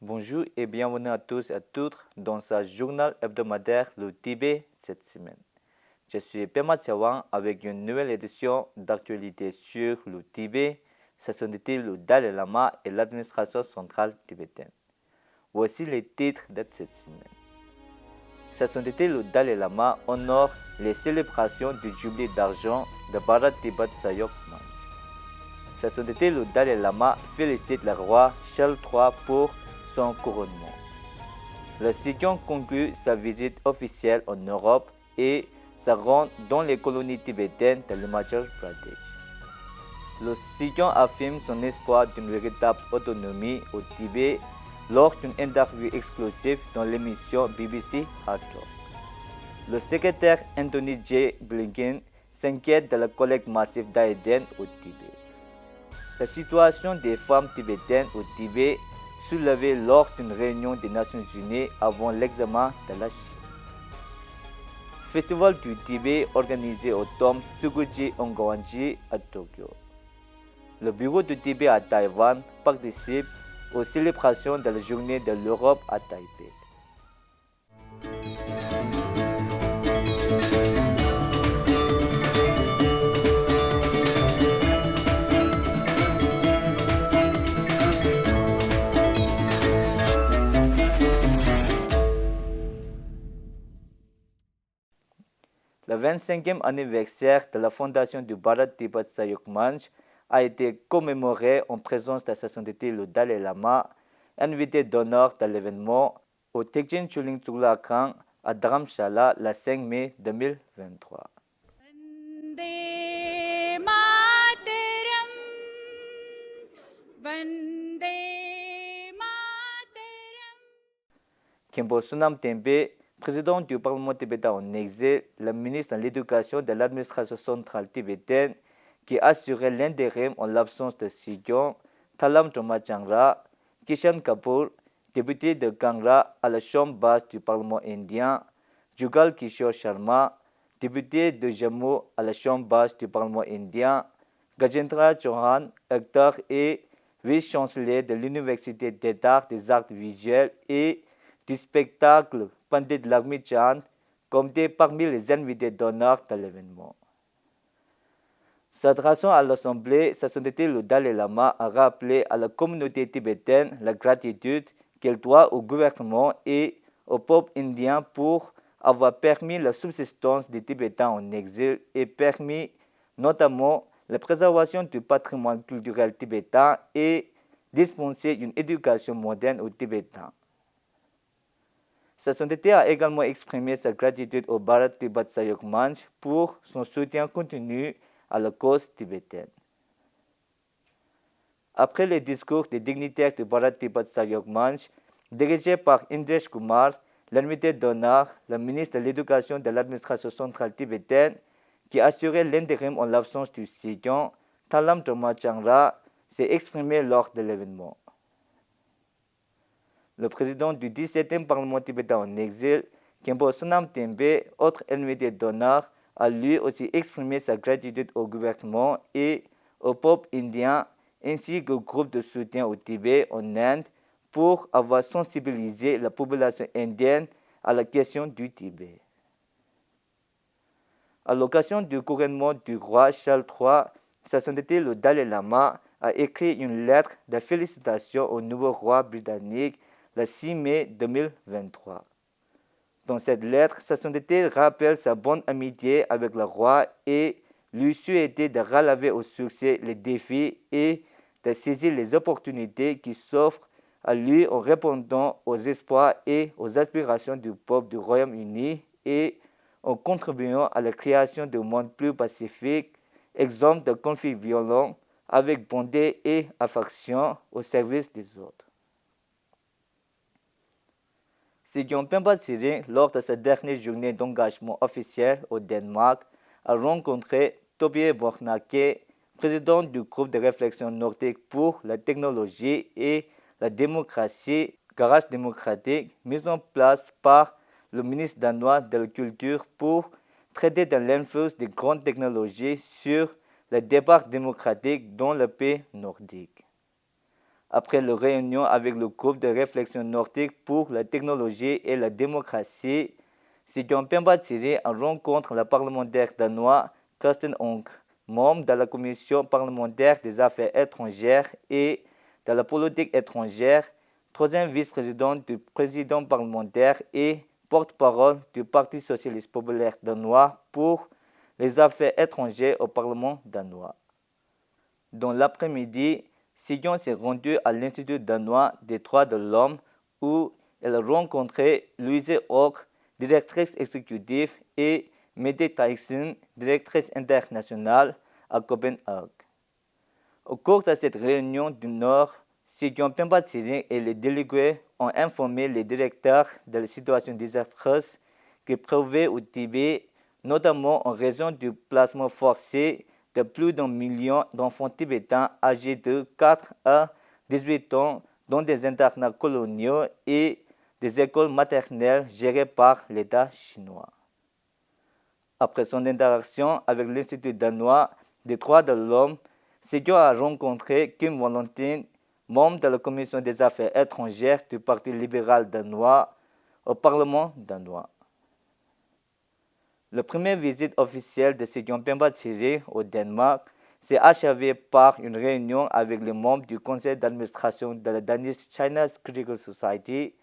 Bonjour et bienvenue à tous et à toutes dans ce journal hebdomadaire Le Tibet cette semaine. Je suis Pema Tsawang avec une nouvelle édition d'actualité sur le Tibet, sa sainteté le Dalai Lama et l'administration centrale tibétaine. Voici les titres de cette semaine. Sa sainteté le Dalai Lama honore les célébrations du jubilé d'argent de Bharat Tibet Sayok Manch. Sa sainteté le Dalai Lama félicite le roi Charles III pour son couronnement. Le Sikh conclut sa visite officielle en Europe et se rend dans les colonies tibétaines de l'Himachal Pradesh. Le Sikh affirme son espoir d'une véritable autonomie au Tibet lors d'une interview exclusive dans l'émission BBC Hard Talk. Le secrétaire Anthony J. Blinken s'inquiète de la collecte massive d'ADN au Tibet. La situation des femmes tibétaines au Tibet soulevée lors d'une réunion des Nations Unies avant l'examen de la Chine. Festival du Tibet organisé au Tom Tsukuji Ongwanji à Tokyo. Le bureau du Tibet à Taïwan participe aux célébrations de la journée de l'Europe à Taipei. Le 25e anniversaire de la fondation du Bharat Tibet Sayok Manch a été commémoré en présence de sa sainteté le Dalai Lama, invité d'honneur de l'événement au Tekjen Chuling Tsukla Kang à Dharamshala le 5 mai 2023. Khenpo Sonam Tempe, président du Parlement tibétain en exil, le ministre de l'Éducation de l'administration centrale tibétaine, qui assurait l'intérim en l'absence de Sikyon, Thalam Choma Changra, Kishan Kapoor, député de Kangra à la chambre basse du Parlement indien, Jugal Kishore Sharma, député de Jammu à la chambre basse du Parlement indien, Gajendra Chauhan, acteur et vice-chancelier de l'Université d'État des arts visuels et du spectacle Pandit Lakshmi Chand, compté parmi les invités d'honneur de l'événement. S'adressant à l'Assemblée, sa sainteté le Dalai Lama a rappelé à la communauté tibétaine la gratitude qu'elle doit au gouvernement et au peuple indien pour avoir permis la subsistance des Tibétains en exil et permis notamment la préservation du patrimoine culturel tibétain et dispenser une éducation moderne aux Tibétains. Sa sainteté a également exprimé sa gratitude au Bharat Tibet Sayok Manch pour son soutien continu à la cause tibétaine. Après les discours des dignitaires du Bharat Tibet Sayok Manch, dirigés par Indresh Kumar, l'invité d'honneur, le ministre de l'Éducation de l'administration centrale tibétaine, qui assurait l'intérim en l'absence du Sikyon, Thalam Choma Changra, s'est exprimé lors de l'événement. Le président du 17e Parlement tibétain en exil, Khenpo Sonam Tempe, autre invité d'honneur, a lui aussi exprimé sa gratitude au gouvernement et au peuple indien ainsi qu'au groupe de soutien au Tibet en Inde pour avoir sensibilisé la population indienne à la question du Tibet. À l'occasion du couronnement du roi Charles III, sa sainteté le Dalai Lama a écrit une lettre de félicitations au nouveau roi britannique le 6 mai 2023. Dans cette lettre, sa sainteté rappelle sa bonne amitié avec le roi et lui souhaite de relever au succès les défis et de saisir les opportunités qui s'offrent à lui en répondant aux espoirs et aux aspirations du peuple du Royaume-Uni et en contribuant à la création d'un monde plus pacifique, exempt de conflits violents, avec bonté et affection au service des autres. Sikyon Pemba Tsering, lors de sa dernière journée d'engagement officiel au Danemark, a rencontré Tobias Bornake, président du groupe de réflexion nordique pour la technologie et la démocratie, Garage démocratique, mis en place par le ministre danois de la Culture pour traiter de l'influence des grandes technologies sur le débat démocratique dans le pays nordique. après la réunion avec le groupe de réflexion nordique pour la technologie et la démocratie, Xi Jinping va tirer en rencontre le parlementaire danois Carsten Onk, membre de la commission parlementaire des affaires étrangères et de la politique étrangère, troisième vice-président du président parlementaire et porte-parole du Parti socialiste populaire danois pour les affaires étrangères au Parlement danois. Dans l'après-midi, Xi Jinping s'est rendu à l'Institut danois des droits de l'homme où elle a rencontré Louise Hawk, directrice exécutive, et Mette Tyson, directrice internationale à Copenhague. Au cours de cette réunion du Nord, Xi Jinping et les délégués ont informé les directeurs de la situation désastreuse qui prévaut au Tibet, notamment en raison du placement forcé de plus d'1 million d'enfants tibétains âgés de 4 à 18 ans dans des internats coloniaux et des écoles maternelles gérées par l'État chinois. Après son interaction avec l'Institut danois des droits de l'homme, Xi Jinping a rencontré Kim Valentin, membre de la Commission des affaires étrangères du Parti libéral danois, au Parlement danois. La première visite officielle de Xi Jinping au Danemark s'est achevée par une réunion avec les membres du conseil d'administration de la Danish China's Critical Society,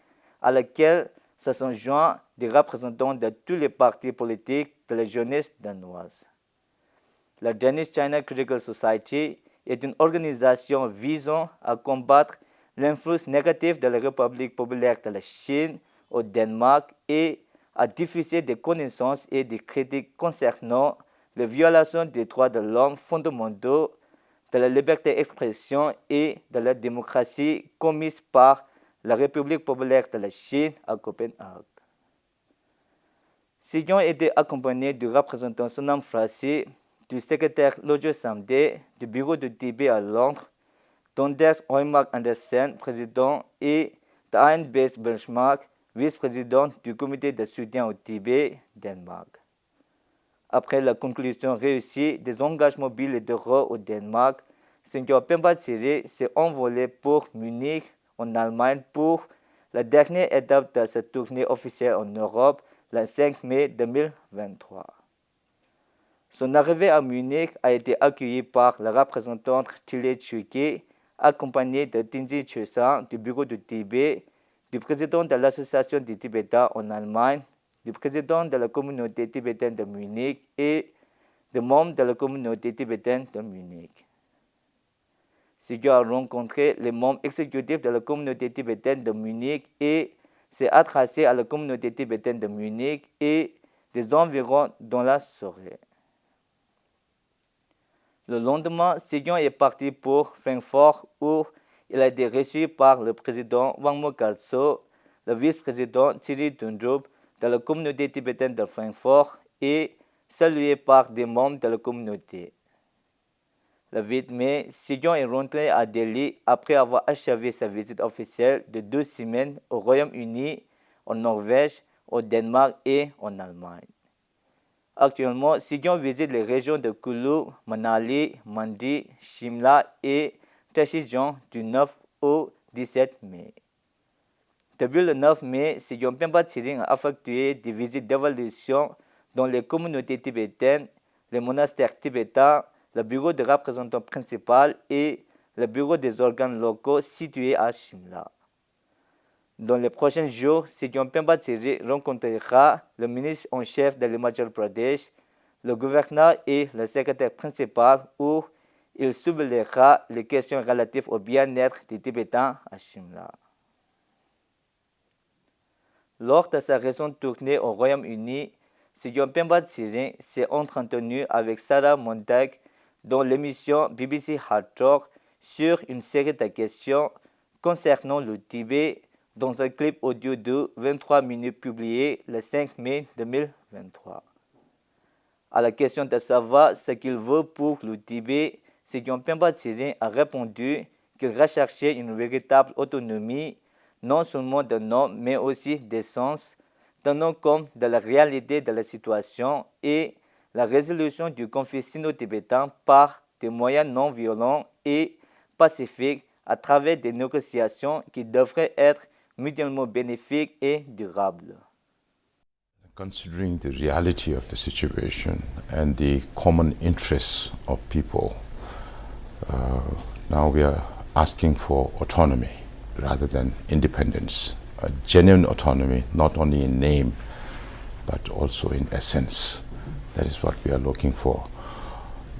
à laquelle se sont joints des représentants de tous les partis politiques de la jeunesse danoise. La Danish China Critical Society est une organisation visant à combattre l'influence négative de la République populaire de la Chine au Danemark et à diffuser des connaissances et des critiques concernant les violations des droits de l'homme fondamentaux, de la liberté d'expression et de la démocratie commises par la République populaire de la Chine à Copenhague. Xi Jinping était accompagné du représentant Sonam Frasi, du secrétaire Lodjo Samde, du bureau de Tibet à Londres, d'Anders Høymark Andersen, président, et d'Ayn Bess Benchmark, vice-président du comité de soutien au Tibet, Danemark. Après la conclusion réussie des engagements bilatéraux au Danemark, Xi Jinping s'est envolé pour Munich, en Allemagne, pour la dernière étape de sa tournée officielle en Europe, le 5 mai 2023. Son arrivée à Munich a été accueillie par la représentante Thile Chuki, accompagnée de Tinzi Chesang du bureau du Tibet, du président de l'Association des Tibétains en Allemagne, du président de la communauté tibétaine de Munich et de membres de la communauté tibétaine de Munich. Xi Jinping a rencontré les membres exécutifs de la communauté tibétaine de Munich et s'est adressé à la communauté tibétaine de Munich et des environs dans la soirée. Le lendemain, Xi Jinping est parti pour Francfort où il a été reçu par le président Wang Kalso, le vice-président Thierry Dundrup de la communauté tibétaine de Francfort et salué par des membres de la communauté. Le 8 mai, Xi Jinping est rentré à Delhi après avoir achevé sa visite officielle de 2 semaines au Royaume-Uni, en Norvège, au Danemark et en Allemagne. Actuellement, Xi Jinping visite les régions de Kullu, Manali, Mandi, Shimla et Tachijon du 9 au 17 mai. Depuis le 9 mai, Xi Jinping a effectué des visites d'évaluation dans les communautés tibétaines, les monastères tibétains, le bureau de représentant principal et le bureau des organes locaux situés à Shimla. Dans les prochains jours, Xi Jinping rencontrera le ministre en chef de l'Himachal Pradesh, le gouverneur et le secrétaire principal où il soulèvera les questions relatives au bien-être des Tibétains à Shimla. Lors de sa récente tournée au Royaume-Uni, Xi Jinping s'est entretenu avec Sarah Montag dans l'émission BBC Hard Talk sur une série de questions concernant le Tibet dans un clip audio de 23 minutes publié le 5 mai 2023. À la question de savoir ce qu'il veut pour le Tibet, Xi Jinping a répondu qu'il recherchait une véritable autonomie, non seulement de nom, mais aussi d'essence, tenant compte de la réalité de la situation et la résolution du conflit sino-tibétain par des moyens non violents et pacifiques à travers des négociations qui devraient être mutuellement bénéfiques et durables. Considering the reality of the situation and the common interests of people, now we are asking for autonomy rather than independence, a genuine autonomy, not only in name, but also in essence. That is what we are looking for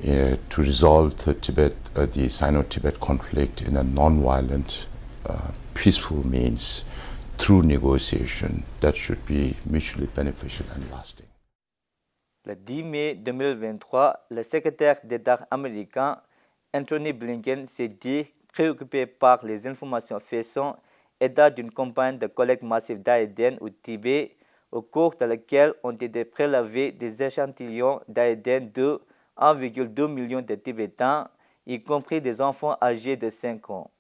to resolve the Sino-Tibet conflict in a non-violent, peaceful means through negotiation that should be mutually beneficial and lasting. Le 10 mai 2023, le secrétaire d'État américain Anthony Blinken s'est dit préoccupé par les informations faisant état d'une campagne de collecte massive d'ADN au Tibet, au cours de laquelle ont été prélevés des échantillons d'ADN de 1,2 million de Tibétains, y compris des enfants âgés de 5 ans.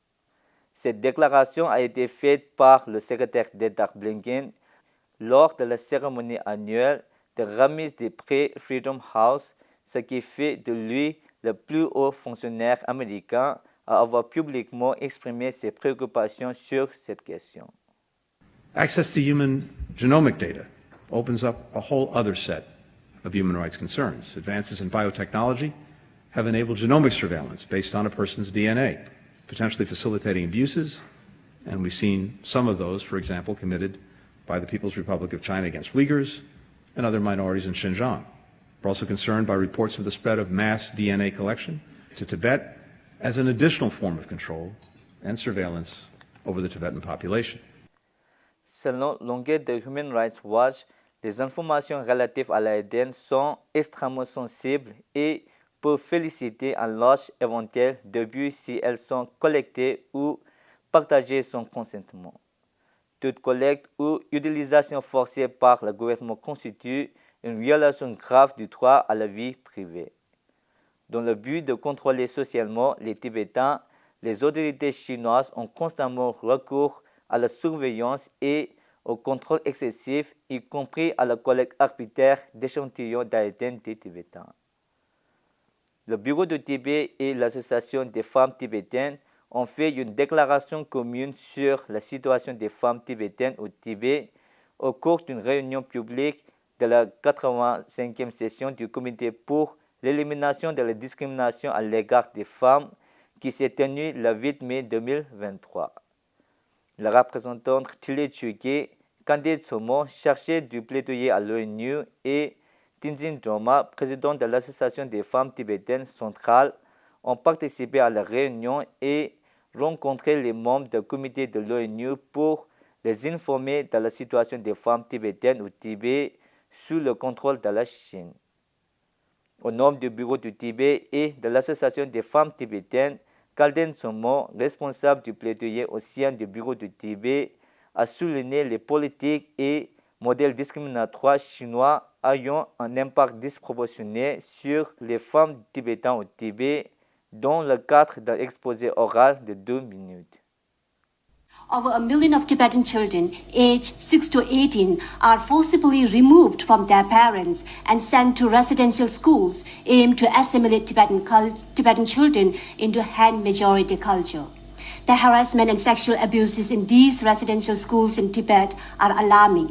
Cette déclaration a été faite par le secrétaire d'État Blinken lors de la cérémonie annuelle de remise des prix Freedom House, ce qui fait de lui le plus haut fonctionnaire américain à avoir publiquement exprimé ses préoccupations sur cette question. Access to human genomic data opens up a whole other set of human rights concerns. Advances in biotechnology have enabled genomic surveillance based on a person's DNA, potentially facilitating abuses, and we've seen some of those, for example, committed by the People's Republic of China against Uyghurs and other minorities in Xinjiang. We're also concerned by reports of the spread of mass DNA collection to Tibet as an additional form of control and surveillance over the Tibetan population. Selon l'enquête de Human Rights Watch, les informations relatives à l'ADN sont extrêmement sensibles et peuvent féliciter un large éventail d'abus si elles sont collectées ou partagées sans consentement. Toute collecte ou utilisation forcée par le gouvernement constitue une violation grave du droit à la vie privée. Dans le but de contrôler socialement les Tibétains, les autorités chinoises ont constamment recours à la surveillance et au contrôle excessif, y compris à la collecte arbitraire d'échantillons d'ADN des Tibétains. Le Bureau du Tibet et l'Association des femmes tibétaines ont fait une déclaration commune sur la situation des femmes tibétaines au Tibet au cours d'une réunion publique de la 85e session du Comité pour l'élimination de la discrimination à l'égard des femmes qui s'est tenue le 8 mai 2023. La représentante Chile Chuke, Candide Somo, chargée du plaidoyer à l'ONU, et Tenzin Joma, président de l'Association des femmes tibétaines centrales, ont participé à la réunion et rencontré les membres du comité de l'ONU pour les informer de la situation des femmes tibétaines au Tibet sous le contrôle de la Chine. Au nom du Bureau du Tibet et de l'Association des femmes tibétaines, Kalden Somo, responsable du plaidoyer au sein du Bureau du Tibet, a souligné les politiques et modèles discriminatoires chinois ayant un impact disproportionné sur les femmes tibétaines au Tibet, dans le cadre d'un exposé oral de 2 minutes. Over 1 million of Tibetan children aged 6 to 18 are forcibly removed from their parents and sent to residential schools aimed to assimilate Tibetan children into Han majority culture. The harassment and sexual abuses in these residential schools in Tibet are alarming.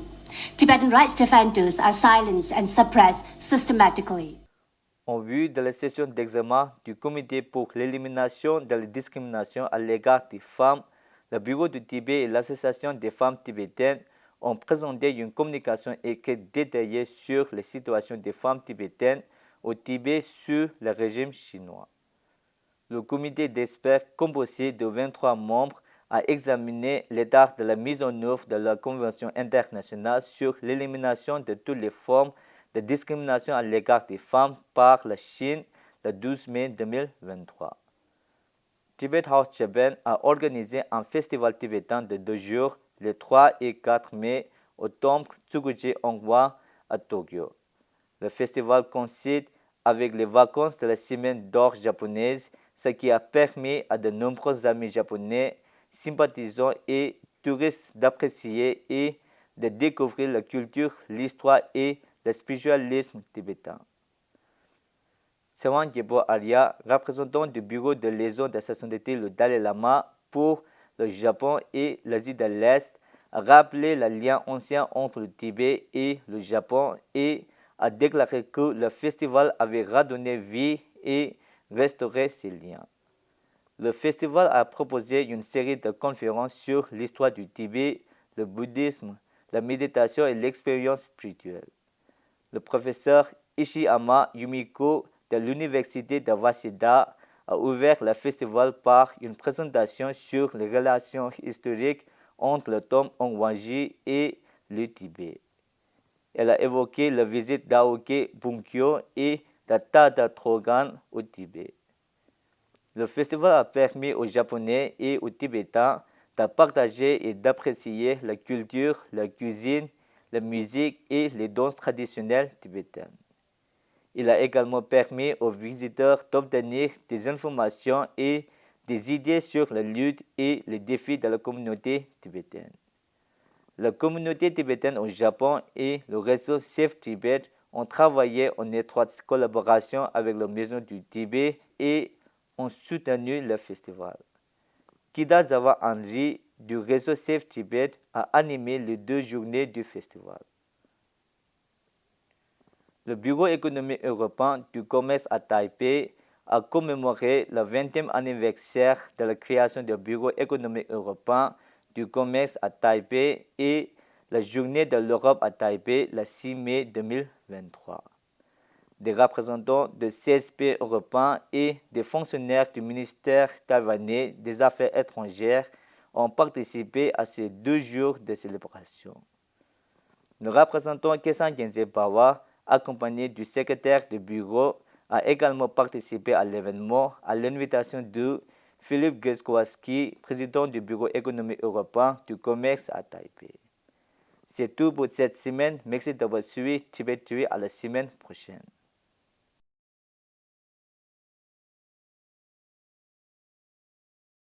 Tibetan rights defenders are silenced and suppressed systematically. En vue de la session d'examen du Comité pour l'élimination de la discrimination à l'égard des femmes, le Bureau du Tibet et l'Association des femmes tibétaines ont présenté une communication écrite détaillée sur la situation des femmes tibétaines au Tibet sous le régime chinois. Le comité d'experts composé de 23 membres a examiné l'état de la mise en œuvre de la Convention internationale sur l'élimination de toutes les formes de discrimination à l'égard des femmes par la Chine le 12 mai 2023. Tibet House Japan a organisé un festival tibétain de 2 jours, les 3 et 4 mai, au temple Tsukuji Ongwa à Tokyo. Le festival coïncide avec les vacances de la semaine d'or japonaise, ce qui a permis à de nombreux amis japonais, sympathisants et touristes d'apprécier et de découvrir la culture, l'histoire et le spiritualisme tibétain. Sewang Gyebo Arya, représentant du bureau de liaison de sa sainteté le Dalai Lama, pour le Japon et l'Asie de l'Est, a rappelé le lien ancien entre le Tibet et le Japon et a déclaré que le festival avait redonné vie et restauré ces liens. Le festival a proposé une série de conférences sur l'histoire du Tibet, le bouddhisme, la méditation et l'expérience spirituelle. Le professeur Ishiyama Yumiko de l'université de Waseda a ouvert le festival par une présentation sur les relations historiques entre le Tongwanji et le Tibet. Elle a évoqué la visite d'Aoke Bunkyo et de Tata Trogan au Tibet. Le festival a permis aux Japonais et aux Tibétains de partager et d'apprécier la culture, la cuisine, la musique et les danses traditionnelles tibétaines. Il a également permis aux visiteurs d'obtenir des informations et des idées sur la lutte et les défis de la communauté tibétaine. La communauté tibétaine au Japon et le réseau Safe Tibet ont travaillé en étroite collaboration avec la Maison du Tibet et ont soutenu le festival. Kidazawa Anji du réseau Safe Tibet a animé les 2 journées du festival. Le Bureau économique européen du commerce à Taipei a commémoré le 20e anniversaire de la création du Bureau économique européen du commerce à Taipei et la journée de l'Europe à Taipei le 6 mai 2023. Des représentants de 16 pays européens et des fonctionnaires du ministère taïwanais des Affaires étrangères ont participé à ces 2 jours de célébration. Le représentant Kesan Genzebawa, accompagné du secrétaire du bureau, a également participé à l'événement à l'invitation de Philippe Grzegorski, président du Bureau économique européen du commerce à Taipei. C'est tout pour cette semaine. Merci d'avoir suivi Tibet TV à la semaine prochaine.